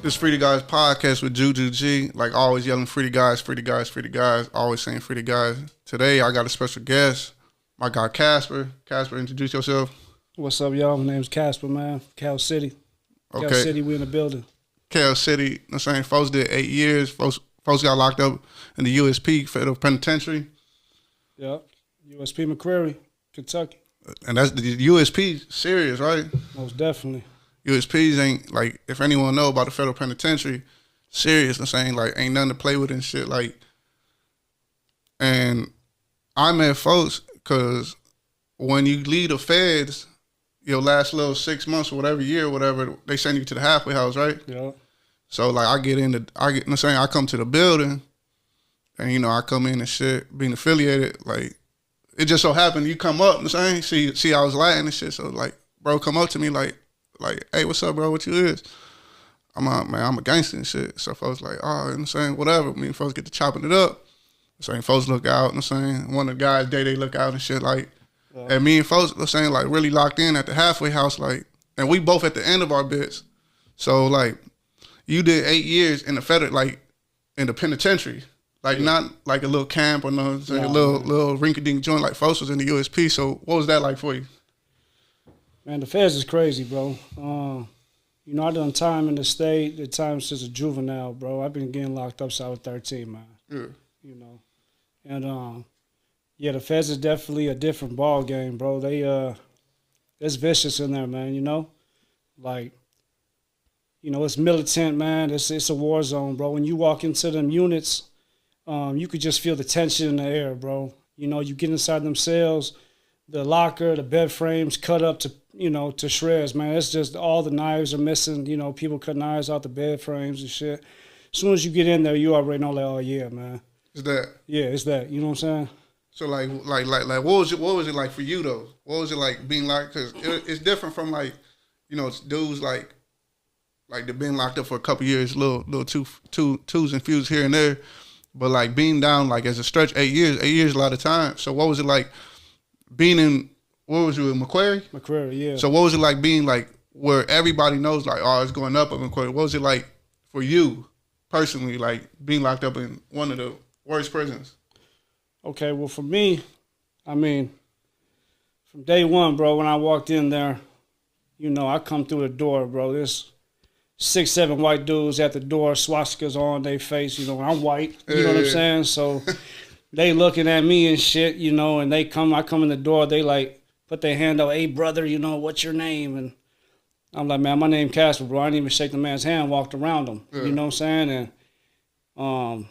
This Free the Guys podcast with Juju G. Like always yelling free the guys, free the guys, free the guys. Always saying free the guys. Today I got a special guest. My guy Casper. Casper, introduce yourself. What's up, y'all? My name's Casper, man. Cal City. Okay. Cal City, we in the building. Cal City, you know what I'm saying? Folks did 8 years. Folks got locked up in the USP Federal Penitentiary. Yep. USP McCreary, Kentucky. And that's the USP serious, right? Most definitely. USPs ain't, like, if anyone know about the Federal Penitentiary, serious, I'm saying, like, ain't nothing to play with and shit, like. And I met folks because when you leave the feds, your last little 6 months or whatever, year or whatever, they send you to the halfway house, right? Yeah. So, like, I come to the building, and, you know, I come in and shit, being affiliated, like, it just so happened you come up, you know what I'm saying? See I was Latin and shit, so, like, bro come up to me, like, hey, what's up, bro? What you is? I'm a gangster and shit. So folks like, oh, you know what I'm saying? Whatever. Me and folks get to chopping it up. So folks look out, you know what I'm saying? One of the guys, they look out and shit, like, and me and folks, you know what I'm saying, like, really locked in at the halfway house, like, and we both at the end of our bits. So, like, you did 8 years in the federal, like, in the penitentiary. Like, not like a little camp or no, like a little rinky-dink joint, like folks was in the USP. So what was that like for you? Man, the feds is crazy, bro. You know, I done time in the state, the time since a juvenile, bro. I've been getting locked up since I was 13, man. Yeah. You know. And, yeah, the feds is definitely a different ball game, bro. It's vicious in there, man, you know? Like, you know, it's militant, man. It's a war zone, bro. When you walk into them units, you could just feel the tension in the air, bro. You know, you get inside them cells, the locker, the bed frames cut up to shreds, man. It's just all the knives are missing. You know, people cut knives out the bed frames and shit. As soon as you get in there, you already know, like, oh yeah, man. Is that? Yeah, it's that. You know what I'm saying? So like, what was it like for you though? What was it like being locked? Because it's different from like, you know, dudes like they've been locked up for a couple years, little twos and fews here and there, but like being down like as a stretch 8 years, 8 years a lot of time. So what was it like being in? What was you in McCreary? McCreary, yeah. So what was it like being like where everybody knows like, oh, it's going up at McCreary? What was it like for you personally, like being locked up in one of the worst prisons? Okay, well for me, I mean, from day one, bro, when I walked in there, you know, I come through the door, bro. There's 6, 7 white dudes at the door, swastikas on their face. You know, I'm white. You know what I'm saying? So they looking at me and shit, you know, and I come in the door, they like put their hand out, hey brother, you know, what's your name? And I'm like, man, my name Casper, bro. I didn't even shake the man's hand, walked around him. Yeah. You know what I'm saying? And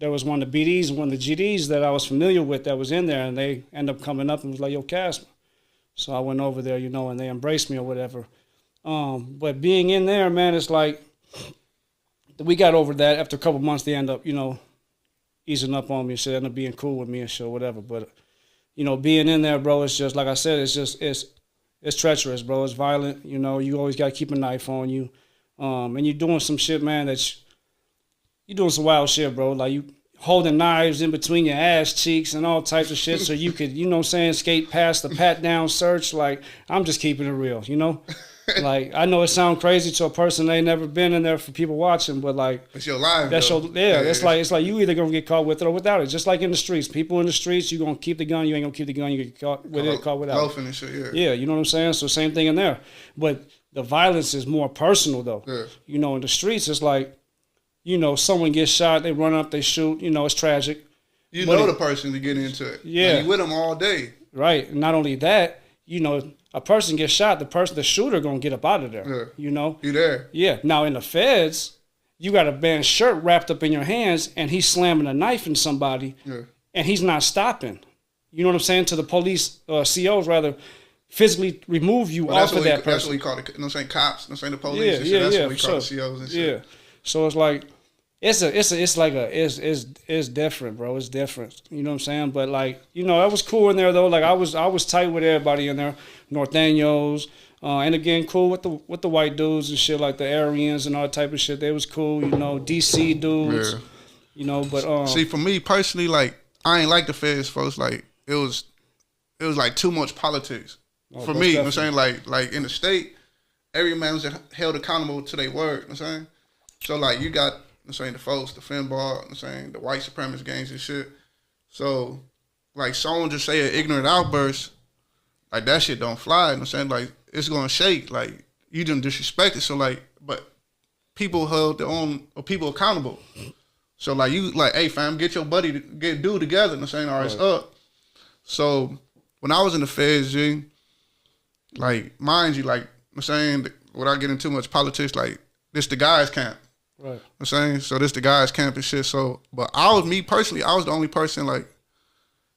there was one of the BDs and one of the GDs that I was familiar with that was in there, and they end up coming up and was like, yo, Casper. So I went over there, you know, and they embraced me or whatever. But being in there, man, it's like we got over that. After a couple months, they end up, you know, easing up on me and shit, end up being cool with me and shit, whatever. But, you know, being in there, bro, it's just, like I said, it's treacherous, bro. It's violent. You know, you always got to keep a knife on you. And you're doing some shit, man, you're doing some wild shit, bro. Like, you holding knives in between your ass cheeks and all types of shit so you could, you know what I'm saying, skate past the pat-down search. Like, I'm just keeping it real, you know? Like, I know it sounds crazy to a person that ain't never been in there for people watching, but like, it's your life. That's your, yeah. It's like you either gonna get caught with it or without it. Just like in the streets, people in the streets, you gonna keep the gun, you ain't gonna keep the gun, you get caught with it, caught without it. And shit, yeah. Yeah, you know what I'm saying. So same thing in there, but the violence is more personal though. Yeah. You know, in the streets, it's like, you know, someone gets shot, they run up, they shoot. You know, it's tragic. You know the person to get into it. Yeah, like, you with them all day. Right. And not only that, you know, a person gets shot, the shooter gonna get up out of there. Yeah. You know? You there. Yeah. Now in the feds, you got a man's shirt wrapped up in your hands and he's slamming a knife in somebody and he's not stopping. You know what I'm saying? To the police, COs rather, physically remove you off of that person. That's what we call it. You know what I'm saying? Cops. You know what I'm saying? The police and shit. That's what we call the COs and shit. Yeah. So it's like, it's different, bro. It's different. You know what I'm saying? But like, you know, that was cool in there though. Like I was tight with everybody in there. Norteños, and again, cool with the white dudes and shit, like the Aryans and all that type of shit. They was cool, you know, DC dudes. Yeah. You know, but see, for me personally, like I ain't like the feds, folks. Like it was like too much politics. For me, you know what I'm saying? Like in the state, every man was held accountable to their word, you know what I'm saying? So like you got I'm saying the folks, the finball, I'm saying the white supremacist gangs and shit. So like someone just say an ignorant outburst, like that shit don't fly. You know what I'm saying? Like it's gonna shake. Like you didn't disrespect it. So like, but people held their own or people accountable. So like you like, hey fam, get your buddy to get dude together. And I'm saying, all right, it's up. So when I was in the feds, G, like mind you, like I'm saying, without getting too much politics, like this the guys camp. Right. I'm saying, so this the guys camp and shit. So, but me personally, I was the only person, like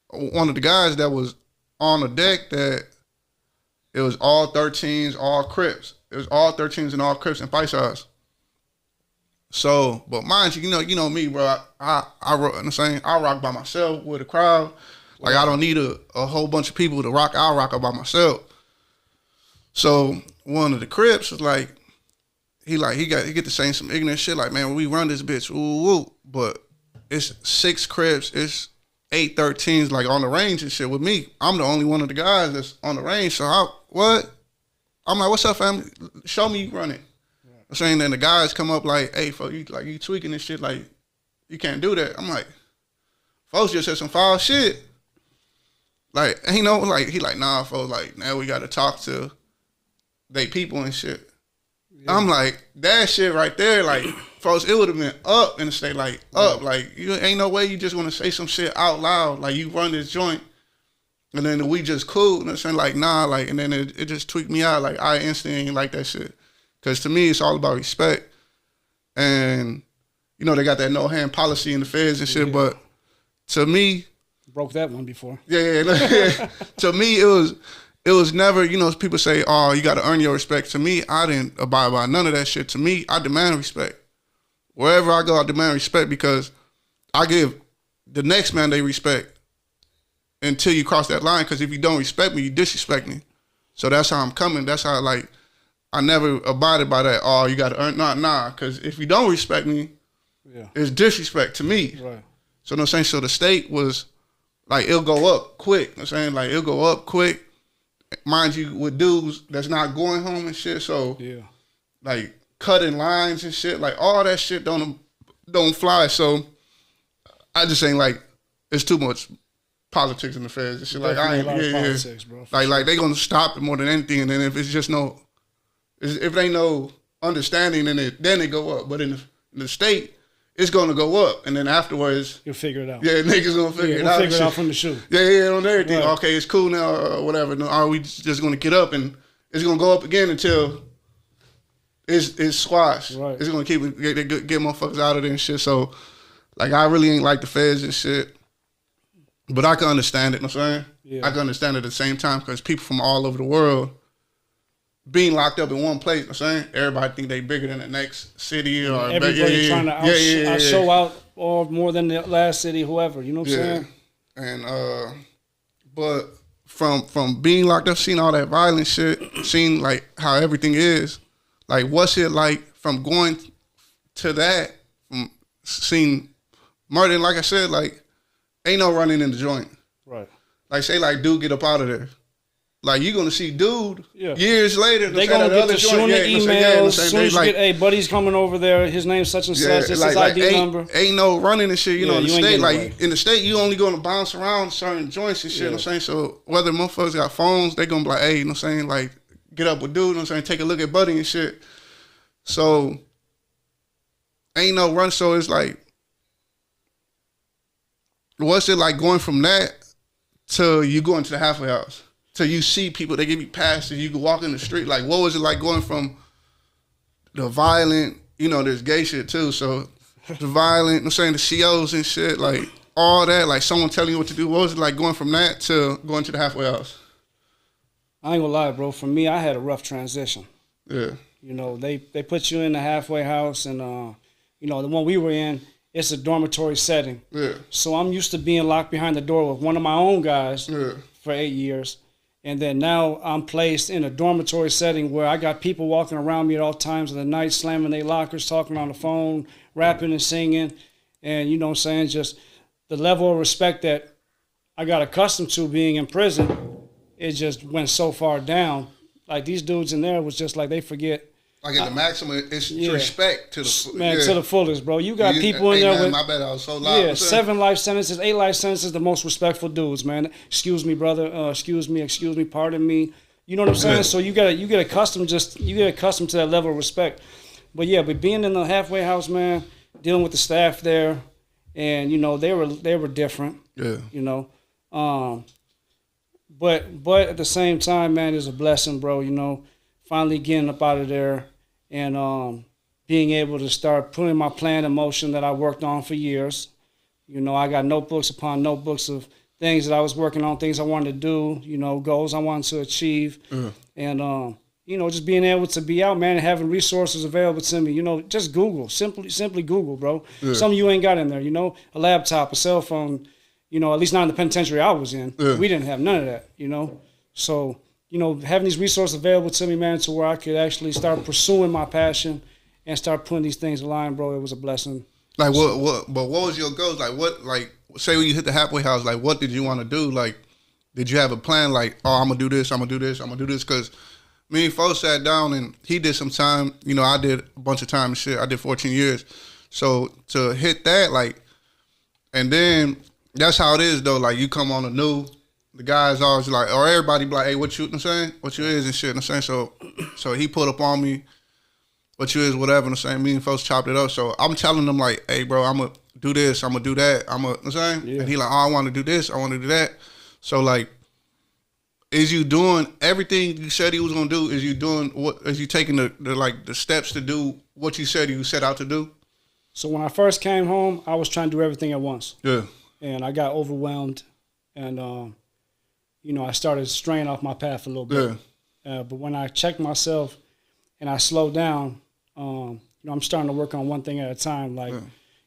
one of the guys that was on the deck that it was all 13s, all Crips. It was all 13s and all Crips and fight size. So, but mind you, you know me, bro. I I'm saying, I rock by myself with a crowd. Like I don't need a whole bunch of people to rock. I'll rock by myself. So one of the Crips was like, he get to saying some ignorant shit like, man, when we run this bitch, ooh, woo. But it's 6 Crips, it's 8 13s like on the range and shit with me. I'm the only one of the guys that's on the range. So I'm like, what's up, fam? Show me you run it. Right. I'm saying, then the guys come up like, hey, folks, you tweaking this shit, like, you can't do that. I'm like, folks just said some foul shit. Like, he like, nah, folks, like, now we gotta talk to they people and shit. Yeah. I'm like, that shit right there, like, folks, it would have been up in the state, like, up. Like, you ain't no way you just want to say some shit out loud. Like, you run this joint, and then we just cool. And I'm saying, like, nah, like, and then it just tweaked me out. Like, I instantly ain't like that shit. Because to me, it's all about respect. And, you know, they got that no-hand policy in the feds and shit, but to me. Broke that one before. Yeah. To me, it was never, you know, people say, oh, you got to earn your respect. To me, I didn't abide by none of that shit. To me, I demand respect. Wherever I go, I demand respect because I give the next man they respect until you cross that line. Because if you don't respect me, you disrespect me. So that's how I'm coming. That's how, like, I never abided by that. Oh, you got to earn, nah. Because if you don't respect me, it's disrespect to me. Right. So, you know what I'm saying? So the state was, like, it'll go up quick. You know what I'm saying? Like, it'll go up quick. Mind you, with dudes that's not going home and shit, so like cutting lines and shit, like all that shit don't fly. So I just ain't like it's too much politics in the feds and shit. Like I ain't politics, bro. Like they gonna stop it more than anything. And then if it's just if there ain't no understanding, then they go up. But in the state, it's gonna go up, and then afterwards you'll figure it out. Yeah, niggas gonna figure it out. Figure it out from the shoe. Yeah, on everything. Right. Okay, it's cool now, or whatever. No, are we just gonna get up and it's gonna go up again until it's squashed? Right. It's gonna keep get motherfuckers out of there and shit. So, like, I really ain't like the feds and shit, but I can understand it. You know what I'm saying? Yeah. I can understand it at the same time because people from all over the world being locked up in one place, you know what I'm saying? Everybody think they bigger than the next city or everybody trying to show out or more than the last city, whoever, you know what I'm saying? And but from being locked up, seeing all that violent shit, seeing like how everything is, like what's it like from going to that, from seeing murder, and like I said, like ain't no running in the joint. Right. Like say like dude get up out of there. Like you gonna see dude years later. They gonna get to shooting the emails. As soon as you get, hey, buddy's coming over there. His name's such and such. This is his ID number. Ain't no running and shit. You know, in the state, like in the state, you only gonna bounce around certain joints and shit. You know what I'm saying? So whether motherfuckers got phones, they gonna be like, hey, you know what I'm saying? Like get up with dude. You know what I'm saying? Take a look at buddy and shit. So ain't no run. So it's like, what's it like going from that to you going to the halfway house? So you see people, they give you passes, you can walk in the street. Like, what was it like going from the violent, you know, there's gay shit too, so the violent, I'm saying the COs and shit, like all that, like someone telling you what to do. What was it like going from that to going to the halfway house? I ain't gonna lie, bro. For me, I had a rough transition. Yeah. You know, they put you in the halfway house and, you know, the one we were in, it's a dormitory setting. Yeah. So I'm used to being locked behind the door with one of my own guys for 8 years. And then now I'm placed in a dormitory setting where I got people walking around me at all times of the night, slamming their lockers, talking on the phone, rapping and singing. And, you know what I'm saying, just the level of respect that I got accustomed to being in prison, it just went so far down. Like these dudes in there was just like they forget Like at the maximum, it's respect to the man to the fullest, bro. You got people in there with my bad, I was so loud. Yeah, 7 life sentences, 8 life sentences. The most respectful dudes, man. Excuse me, brother. Excuse me. Pardon me. You know what I'm saying? Yeah. So you get accustomed to that level of respect. But yeah, but being in the halfway house, man, dealing with the staff there, and you know they were different. Yeah. You know, but at the same time, man, it's a blessing, bro. You know, finally getting up out of there and being able to start putting my plan in motion that I worked on for years. You know, I got notebooks upon notebooks of things that I was working on, things I wanted to do, you know, goals I wanted to achieve. And, you know, just being able to be out, man, and having resources available to me. You know, just Google, simply Google, bro. Yeah. Some of you ain't got in there, you know, a laptop, a cell phone, you know, at least not in the penitentiary I was in. Yeah. We didn't have none of that, you know. So, you know, having these resources available to me, man, to where I could actually start pursuing my passion and start putting these things in line, bro, it was a blessing. Like what was your goals? Like what, like say when you hit the halfway house, like what did you want to do? Like, did you have a plan? Like, oh, I'm gonna do this, I'm gonna do this, I'm gonna do this? Because me and Fo sat down and he did some time. You know, I did a bunch of time and shit. I did 14 years. So to hit that, like, and then that's how it is though. Like you come on the guys always like, or everybody be like, hey, what you know what I'm saying? What you is and shit, you know what I'm saying? So he put up on me, what you is, whatever, you know what I'm saying? Me and folks chopped it up. So I'm telling them like, hey bro, I'm gonna do this, I'm gonna do that, you know what I'm saying? Yeah. And he like, oh, I wanna do this, I wanna do that. So like, is you doing everything you said he was gonna do? Is you doing what, is you taking the steps to do what you said you set out to do? So when I first came home, I was trying to do everything at once. Yeah. And I got overwhelmed and you know, I started straying off my path a little bit. Yeah. But when I checked myself and I slowed down, you know, I'm starting to work on one thing at a time. Like,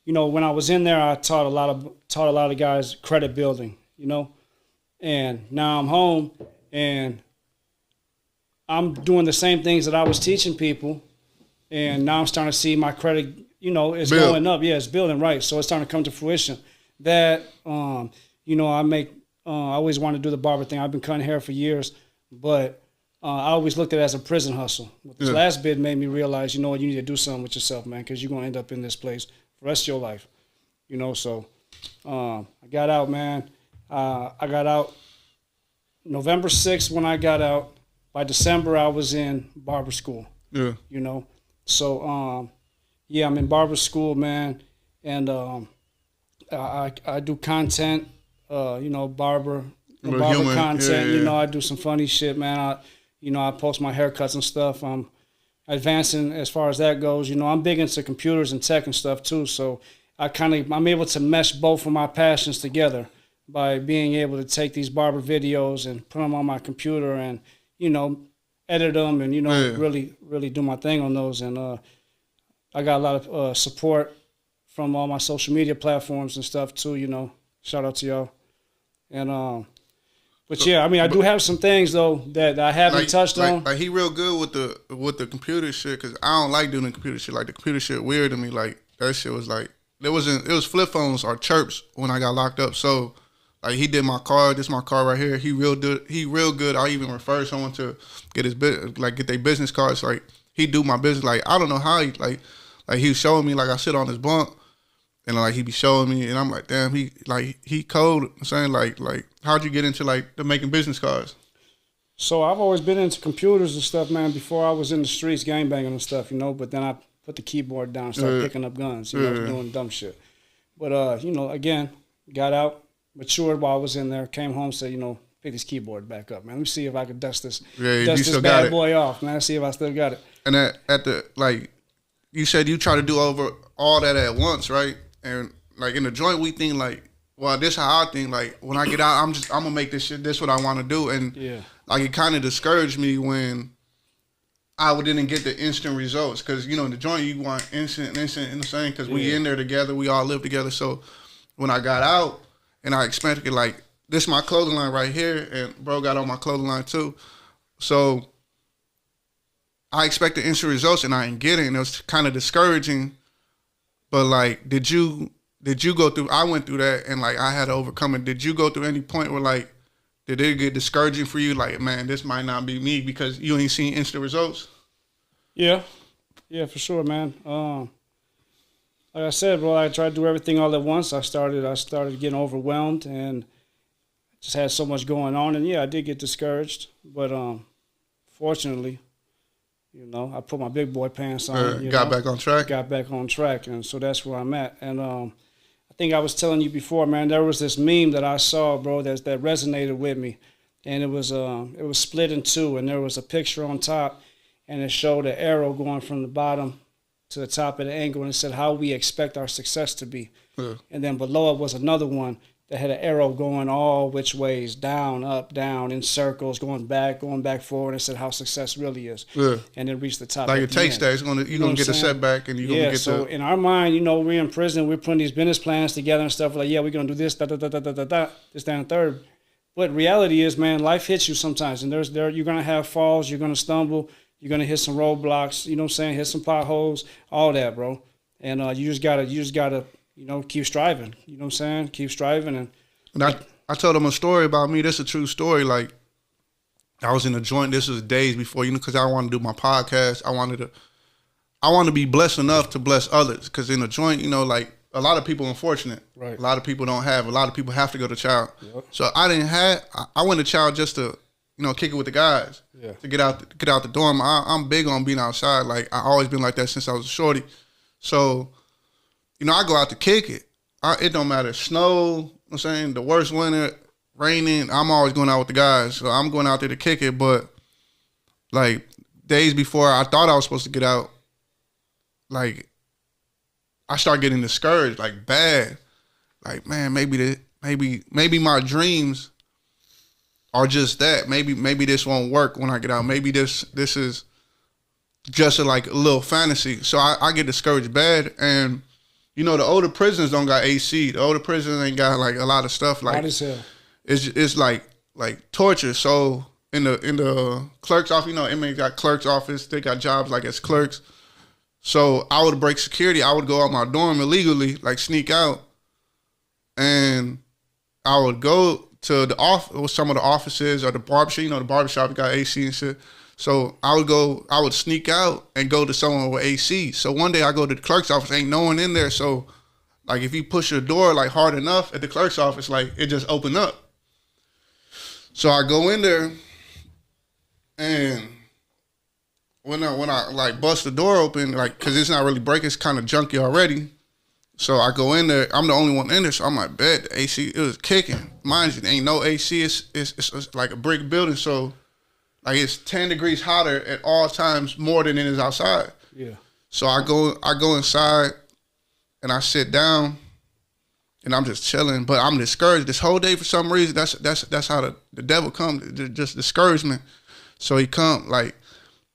you know, when I was in there, I taught a lot of guys credit building, you know, and now I'm home and I'm doing the same things that I was teaching people. And now I'm starting to see my credit, you know, it's going up. Yeah, it's building, right. So it's starting to come to fruition. That, you know, I always wanted to do the barber thing. I've been cutting hair for years, but I always looked at it as a prison hustle. This last bid made me realize, you know what, you need to do something with yourself, man, because you're going to end up in this place for the rest of your life. You know, so I got out, man. I got out November 6th when I got out. By December, I was in barber school. Yeah. You know, so, yeah, I'm in barber school, man, and I do content. You know, barber content. Yeah. You know, I do some funny shit, man. I post my haircuts and stuff. I'm advancing as far as that goes. You know, I'm big into computers and tech and stuff too. So I'm able to mesh both of my passions together by being able to take these barber videos and put them on my computer and, you know, edit them and, you know, really do my thing on those. And I got a lot of support from all my social media platforms and stuff too. You know, shout out to y'all. And but yeah, I mean, I do have some things though that I haven't touched on. Like he real good with the computer shit, because I don't like doing the computer shit. Like the computer shit weird to me. Like that shit was like it was flip phones or chirps when I got locked up. So like he did my card. This is my card right here. He real good. I even refer someone to get his get their business cards. Like he do my business. Like I don't know how he like he was showing me, like I sit on his bunk. And like he be showing me, and I'm like, damn, he cold. I'm saying like how'd you get into like the making business cards? So I've always been into computers and stuff, man. Before I was in the streets, gangbanging and stuff, you know. But then I put the keyboard down, and started picking up guns, you know, doing dumb shit. But you know, again, got out, matured while I was in there, came home, said, you know, pick this keyboard back up, man. Let me see if I could dust this bad boy off, man. See if I still got it. And at the like, you said you try to do over all that at once, right? And like in the joint, we think like, well, this how I think. Like when I get out, I'm gonna make this shit. This what I want to do. And like it kind of discouraged me when I didn't get the instant results, because you know in the joint you want instant, in the same, because we in there together, we all live together. So when I got out and I expected like this, my clothing line right here, and bro got on my clothing line too. So I expected instant results and I didn't get it, and it was kind of discouraging. But like, did you go through? I went through that, and like I had to overcome it. Did you go through any point where like, did it get discouraging for you? Like, man, this might not be me because you ain't seen instant results. Yeah, Yeah, for sure, man. Like I said, bro, I tried to do everything all at once. I started getting overwhelmed and just had so much going on. And yeah, I did get discouraged, but fortunately, you know, I put my big boy pants on. Got back on track. Got back on track, and so that's where I'm at. And I think I was telling you before, man. There was this meme that I saw, bro, that resonated with me, and it was split in two, and there was a picture on top, and it showed an arrow going from the bottom to the top of the angle, and it said how we expect our success to be. Yeah. And then below it was another one that had an arrow going all which ways, down, up, down, in circles, going back forward, and said how success really is. Yeah. And then reached the top. Like it takes that. You're going to get a setback, and you're going to get so in our mind, you know, we're in prison, we're putting these business plans together and stuff like, yeah, we're going to do this, this, that, and third. But reality is, man, life hits you sometimes, and you're going to have falls, you're going to stumble, you're going to hit some roadblocks, you know what I'm saying, hit some potholes, all that, bro. And you just gotta, you know, keep striving. You know what I'm saying? Keep striving. And I told him a story about me. This is a true story. Like, I was in a joint. This was days before, you know, because I wanted to do my podcast. I wanted to be blessed enough to bless others. Because in a joint, you know, like, a lot of people are unfortunate. Right. A lot of people don't have. A lot of people have to go to child. Yep. So I went to child just to, you know, kick it with the guys. Yeah. To get out the dorm. I'm big on being outside. Like, I always been like that since I was a shorty. So, you know, I go out to kick it. It don't matter. Snow, you know what I'm saying, the worst winter, raining, I'm always going out with the guys. So I'm going out there to kick it. But, like, days before I thought I was supposed to get out, like, I start getting discouraged, like, bad. Like, man, maybe my dreams are just that. Maybe this won't work when I get out. Maybe this is just a little fantasy. So I get discouraged bad. And, you know, the older prisons don't got AC. The older prisons ain't got, like, a lot of stuff. Like, it's like torture. So in the clerk's office, you know, inmates got clerk's office. They got jobs like as clerks. So I would break security. I would go out my dorm illegally, like sneak out, and I would go to the some of the offices or the barbershop. You know, the barbershop got AC and shit. So I would sneak out and go to someone with AC. So one day I go to the clerk's office, ain't no one in there. So, like, if you push your door, like, hard enough at the clerk's office, like, it just open up. So I go in there, and when I like bust the door open, like, cause it's not really breaking, it's kind of junky already. So I go in there, I'm the only one in there, so I'm like, bet the AC, it was kicking. Mind you, there ain't no AC, it's like a brick building, so like it's 10 degrees hotter at all times more than it is outside. Yeah. So I go inside and I sit down and I'm just chilling, but I'm discouraged this whole day for some reason. That's how the devil comes, just discouragement. So he come like,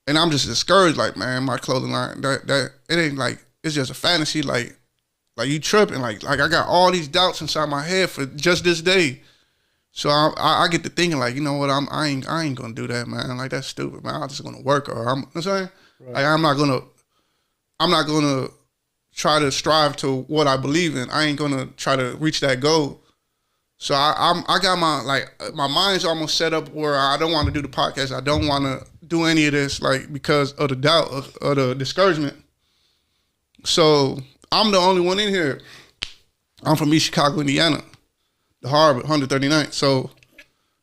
and I'm just discouraged, like, man, my clothing line, that it ain't like, it's just a fantasy, like you tripping, like I got all these doubts inside my head for just this day. So I get to thinking, like, you know what, I ain't gonna do that, man. Like, that's stupid, man. I'm just gonna work, or you know what I'm saying? Right. Like, I'm not gonna try to strive to what I believe in. I ain't gonna try to reach that goal. So I got my mind's almost set up where I don't want to do the podcast. I don't want to do any of this, like, because of the doubt of the discouragement. So I'm the only one in here. I'm from East Chicago, Indiana, the Harbor, 139th. So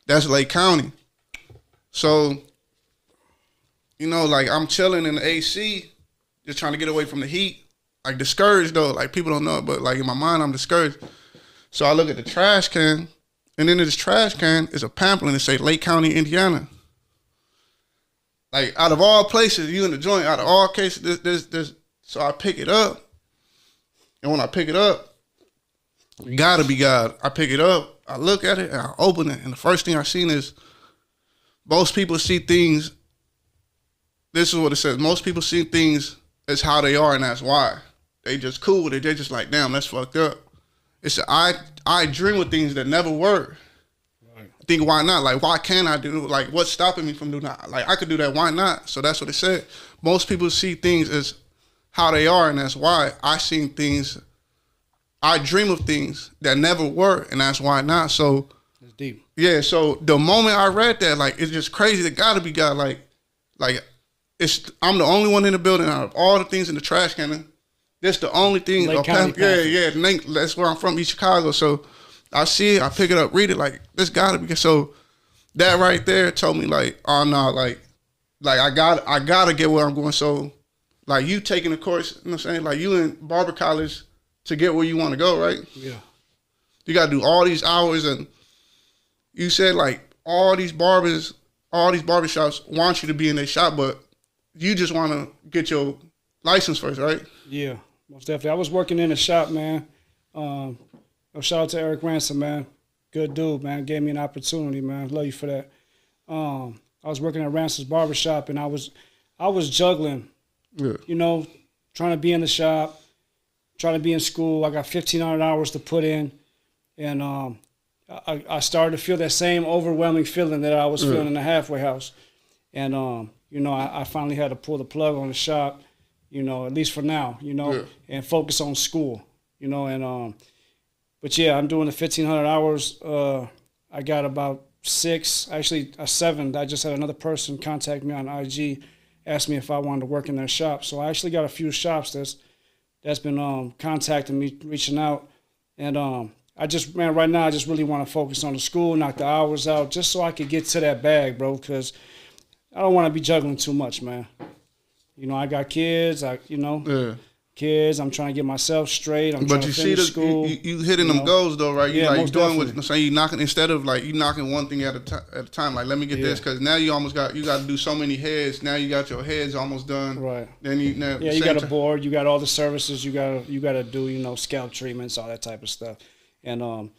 that's Lake County. So, you know, like, I'm chilling in the AC, just trying to get away from the heat. Like, discouraged though, like, people don't know it, but like in my mind, I'm discouraged. So I look at the trash can, and in this trash can is a pamphlet that say Lake County, Indiana. Like, out of all places, you in the joint, out of all cases, there's so I pick it up. And when I pick it up, gotta be God. I pick it up, I look at it, and I open it, and the first thing I seen is most people see things, this is what it says, most people see things as how they are, and that's why. They just cool with it. They just like, damn, that's fucked up. It's I dream of things that never were. Right. I think, why not? Like, why can't I do? Like, what's stopping me from doing that? Like, I could do that. Why not? So that's what it said. Most people see things as how they are, and that's why. I seen things. I dream of things that never were, and that's why not. So it's deep. Yeah. So the moment I read that, like, it's just crazy. It gotta be God. Like I'm the only one in the building out of all the things in the trash can. That's the only thing. Lake County, That's where I'm from, East Chicago. So I see it, I pick it up, read it, like, this gotta be. So that right there told me, like, oh no, like I gotta get where I'm going. So like, you taking a course, you know what I'm saying? Like, you in barber college to get where you want to go, right? Yeah. You gotta do all these hours, and you said like all these barbershops want you to be in their shop, but you just want to get your license first, right? Yeah, most definitely. I was working in a shop, man. Shout out to Eric Ransom, man. Good dude, man. Gave me an opportunity, man. Love you for that. I was working at Ransom's barbershop, and I was juggling, you know, trying to be in the shop, trying to be in school. I got 1,500 hours to put in, and I started to feel that same overwhelming feeling that I was feeling in the halfway house. And, you know, I finally had to pull the plug on the shop, you know, at least for now, you know, and focus on school, you know. And but, yeah, I'm doing the 1,500 hours. I got about 7. I just had another person contact me on IG, asked me if I wanted to work in their shop. So I actually got a few shops that's been contacting me, reaching out. And right now I just really want to focus on the school, knock the hours out, just so I could get to that bag, bro, because I don't want to be juggling too much, man. You know, I got kids, kids. I'm trying to get myself straight. I'm trying to finish school. You hitting them goals though, right? You Yeah, like most doing definitely. what I'm saying. You knocking, instead of like you knocking one thing at a time. Like, let me get this, because now you got to do so many heads. Now you got your heads almost done. Right. Then you got a board. You got all the services you got to do. You know, scalp treatments, all that type of stuff. And I'm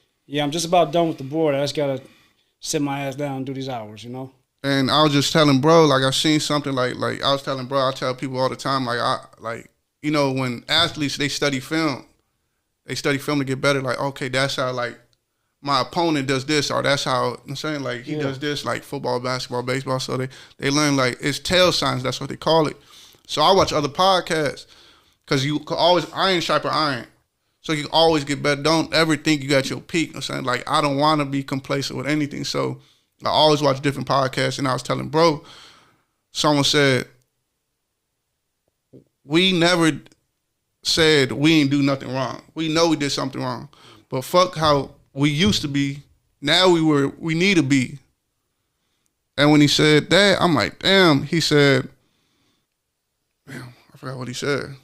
just about done with the board. I just gotta sit my ass down and do these hours. You know. And I was just telling bro, like, I seen something like I was telling bro, I tell people all the time, like, you know, when athletes, they study film to get better. Like, okay, that's how, like, my opponent does this, or that's how, I'm saying, like, he does this, like, football, basketball, baseball. So they learn, like, it's tail signs. That's what they call it. So I watch other podcasts, because you can always iron sharper iron. So you can always get better. Don't ever think you got your peak. I'm saying, like, I don't want to be complacent with anything. So I always watch different podcasts, and I was telling bro, someone said, we never said we ain't do nothing wrong. We know we did something wrong, but fuck how we used to be. Now we need to be. And when he said that, I'm like, damn. He said, damn, I forgot what he said.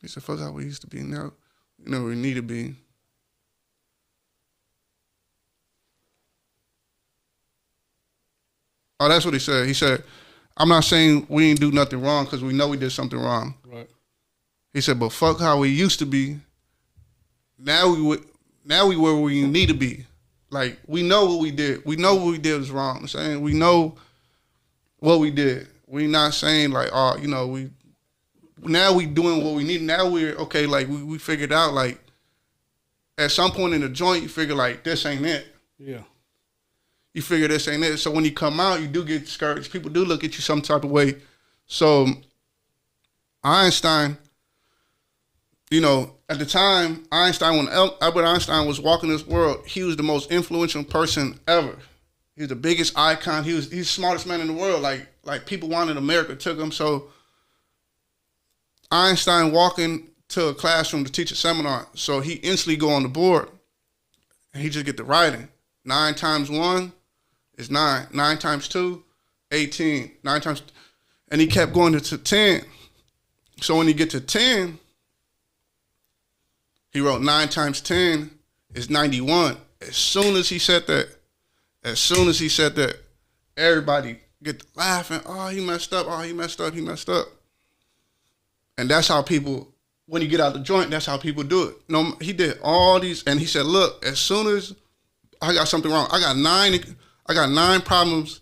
He said, fuck how we used to be. Now, you know, we need to be. Oh, that's what he said. He said, I'm not saying we ain't do nothing wrong, because we know we did something wrong. Right. He said, but fuck how we used to be. Now we where we need to be. Like, we know what we did. We know what we did was wrong. I'm saying, we know what we did. We not saying like, oh, you know, we doing what we need. Now we're okay. Like, we figured out, like, at some point in the joint, you figure like, this ain't it. Yeah. You figure this ain't it. So when you come out, you do get discouraged. People do look at you some type of way. So Einstein, you know, at the time, when Albert Einstein was walking this world, he was the most influential person ever. He was the biggest icon. He's the smartest man in the world. Like people wanted America, took him. So Einstein walking to a classroom to teach a seminar. So he instantly go on the board, and he just get to writing. 9 times 1 is 9. 9 times 2, 18. 9 times, and he kept going to 10. So when he get to 10, he wrote 9 times 10 is 91. As soon as he said that, everybody get to laughing. Oh, he messed up. Oh, he messed up. He messed up. And that's how people, when you get out the joint, that's how people do it. No, he did all these, and he said, look, as soon as I got something wrong, I got 9 problems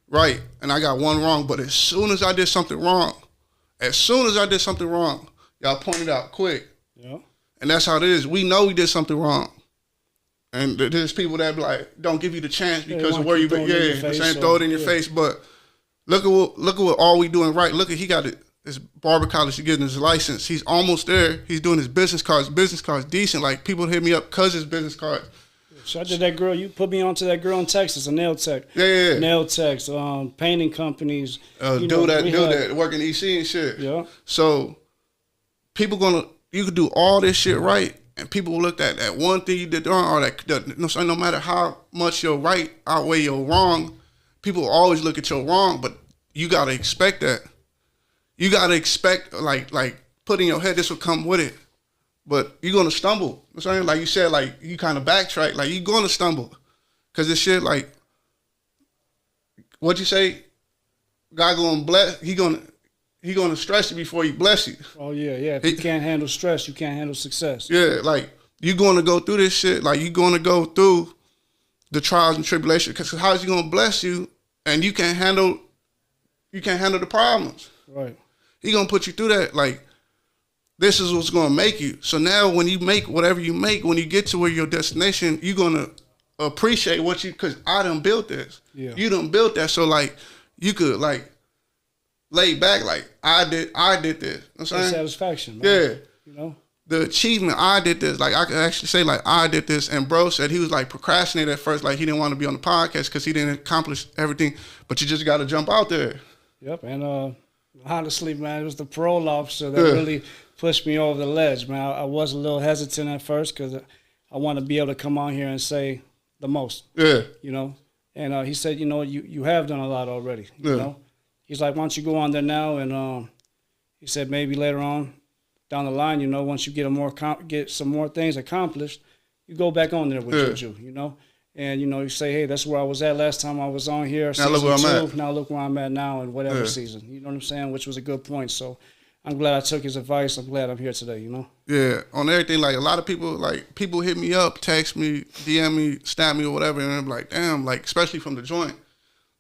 right, and I got 1 wrong. But as soon as I did something wrong, y'all pointed out quick. Yeah. And that's how it is. We know we did something wrong. And there's people that be like, don't give you the chance because of where you been. Throw it in your face. But look at what all we doing right. Look at, he got his barber college, he getting his license. He's almost there. He's doing his business cards. Business cards decent. Like, people hit me up because his business cards. So I did that girl. You put me onto that girl in Texas, a nail tech. Yeah. Nail techs, painting companies. Do that, working EC and shit. Yeah. So people you could do all this shit right, and people will look at that one thing you did wrong, or no matter how much your right outweigh your wrong, people always look at your wrong, but you gotta expect that. You gotta expect like put in your head this will come with it. But you're gonna stumble. You know what I'm saying? Like you said, like you kind of backtrack, like you're gonna stumble. Cause this shit like what you say, God gonna bless, he gonna stress you before he bless you. Oh yeah. If you can't handle stress, you can't handle success. Yeah, like you're gonna go through this shit, like you're gonna go through the trials and tribulations. Cause how is he gonna bless you and you can't handle the problems. Right. He gonna put you through that, like this is what's gonna make you. So now when you make whatever you make, when you get to where your destination, you're gonna appreciate cause I done built this. Yeah. You done built that. So like you could like lay back like I did this. You know what I'm saying? Satisfaction, man. Yeah. You know? The achievement, I did this. Like I could actually say like I did this. And bro said he was like procrastinating at first, like he didn't want to be on the podcast because he didn't accomplish everything. But you just gotta jump out there. Yep, and honestly, man, it was the parole officer that really pushed me over the ledge, man. I was a little hesitant at first because I want to be able to come on here and say the most. Yeah. You know? And he said, you have done a lot already. You know? He's like, why don't you go on there now? And he said maybe later on down the line, once you get some more things accomplished, you go back on there with Juju, And, you say, hey, that's where I was at last time I was on here. Now look where I'm at. Now look where I'm at now in whatever season. You know what I'm saying? Which was a good point. So I'm glad I took his advice. I'm glad I'm here today, Yeah, on everything. Like, a lot of people hit me up, text me, DM me, snap me or whatever, and I'm like, damn, like, especially from the joint.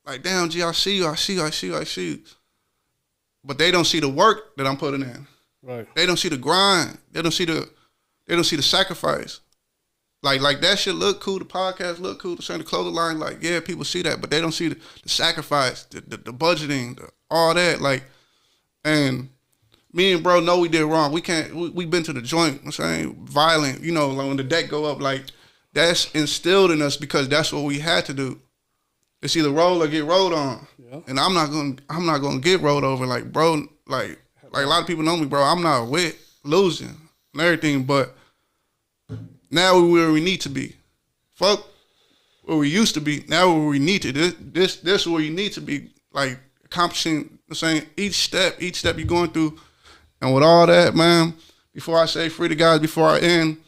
Like, damn, G, I see you. But they don't see the work that I'm putting in. Right. They don't see the grind. They don't see the sacrifice. Like that shit look cool. The podcast look cool. The clothing line, like, yeah, people see that, but they don't see the sacrifice, the budgeting, all that. Like, and me and bro know we did wrong. We been to the joint. I'm saying violent. Like when the deck go up, like that's instilled in us because that's what we had to do. It's either roll or get rolled on. Yeah. And I'm not gonna get rolled over. Like, bro, like a lot of people know me, bro. I'm not with losing and everything, but. Now we're where we need to be. Fuck where we used to be. Now where we need to. This is where you need to be. Like accomplishing the same each step you're going through. And with all that, man, before I say free the guys, before I end,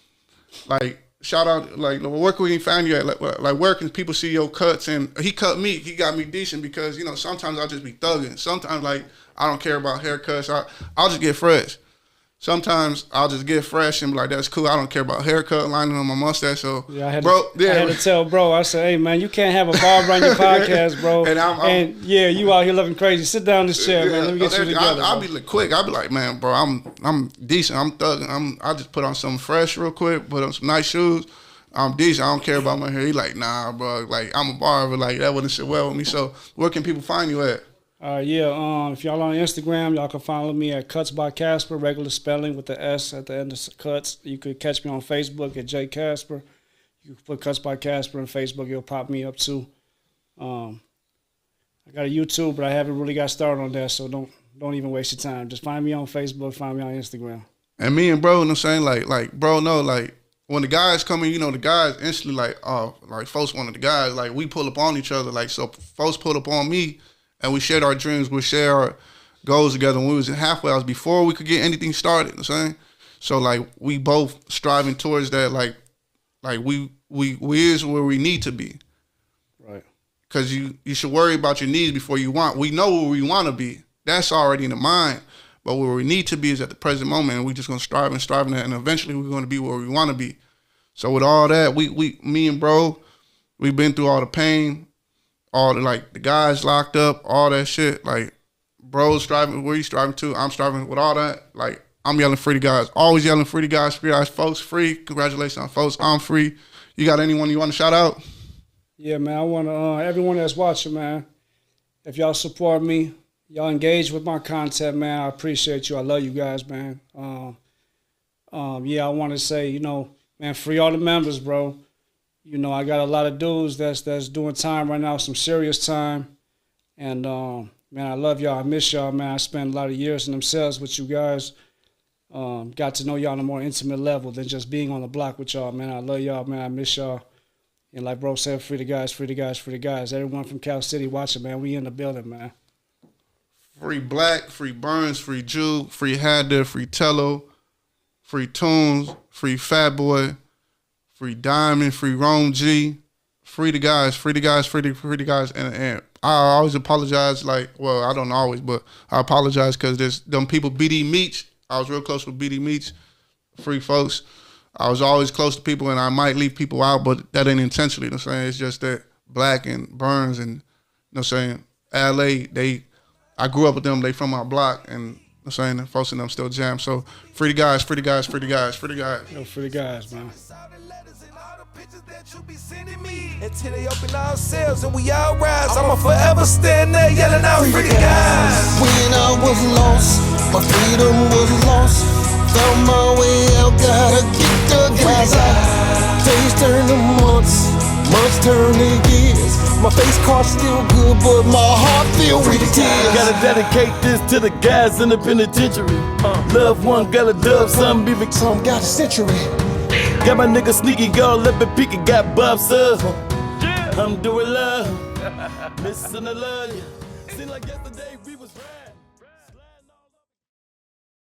like shout out, like where can we find you at? Like where can people see your cuts? And he cut me. He got me decent because sometimes I'll just be thugging. Sometimes like I don't care about haircuts. I'll just get fresh. Sometimes I'll just get fresh and be like, that's cool. I don't care about haircut, lining on my mustache. So, I had to tell bro, I said, hey, man, you can't have a barber on your podcast, bro. And you out here looking crazy. Sit down in this chair, man. Let me get you together. I'll be quick. I'll be like, man, bro, I'm decent. I'm thugging. I just put on something fresh real quick, put on some nice shoes. I'm decent. I don't care about my hair. He like, nah, bro. Like, I'm a barber. Like, that wouldn't sit well with me. So, where can people find you at? If y'all on Instagram, y'all can follow me at Cuts by Casper, regular spelling with the S at the end of Cuts. You could catch me on Facebook at J Casper. You can put Cuts by Casper on Facebook. It'll pop me up too. I got a YouTube, but I haven't really got started on that, so don't even waste your time. Just find me on Facebook, find me on Instagram. And me and bro, I'm saying, like bro, no, like when the guys come in, the guys instantly like, oh, like folks one of the guys, like we pull up on each other, like so folks pull up on me. And we shared our dreams, we shared our goals together. When we was in halfway house before we could get anything started, you know what I'm saying? So like we both striving towards that, like we is where we need to be. Right. Cause you should worry about your needs before you want. We know where we want to be. That's already in the mind. But where we need to be is at the present moment, and we just gonna strive that, and eventually we're gonna be where we want to be. So with all that, me and bro, we've been through all the pain. All the guys locked up, all that shit. Like, bro's striving, where you striving to? I'm striving with all that. Like, I'm yelling free the guys. Always yelling free the guys, folks, free. Congratulations on folks. I'm free. You got anyone you want to shout out? Yeah, man. I want to, everyone that's watching, man, if y'all support me, y'all engage with my content, man, I appreciate you. I love you guys, man. I want to say, man, free all the members, bro. You know, I got a lot of dudes that's doing time right now, some serious time. And man, I love y'all. I miss y'all, man. I spent a lot of years in them cells with you guys. Got to know y'all on a more intimate level than just being on the block with y'all, man. I love y'all, man. I miss y'all. And like bro said, free the guys, free the guys, free the guys. Everyone from Cal City watching, man. We in the building, man. Free Black, free Burns, free Juke, free Hadder, free Tello, free Tunes, free Fat Boy, free Diamond, free Rome G, free the guys, free the guys, free the guys. And I always apologize, like, well, I don't always, but I apologize because there's them people, BD Meach. I was real close with BD Meach, free folks. I was always close to people, and I might leave people out, but that ain't intentionally, you know what I'm saying? It's just that Black and Burns and, you know what I'm saying, LA, I grew up with them, they from my block, and, you know what I'm saying, and folks in them still jam. So free the guys, free the guys, free the guys, free the guys. Yo, free the guys, man. Until they open ourselves and we all rise, I'ma forever stand there yelling out free the guys. When I was lost, my freedom was lost. Found my way out, gotta get the guys out. Days turn to months, months turn to years. My face card still good, but my heart filled with tears. Gotta dedicate this to the guys in the penitentiary. Loved one got a dub, some beef, Some got a century. got my nigga Sneaky, go lip and peek, and got Bob Sub. I'm doing love, missing the love. Seems like yesterday.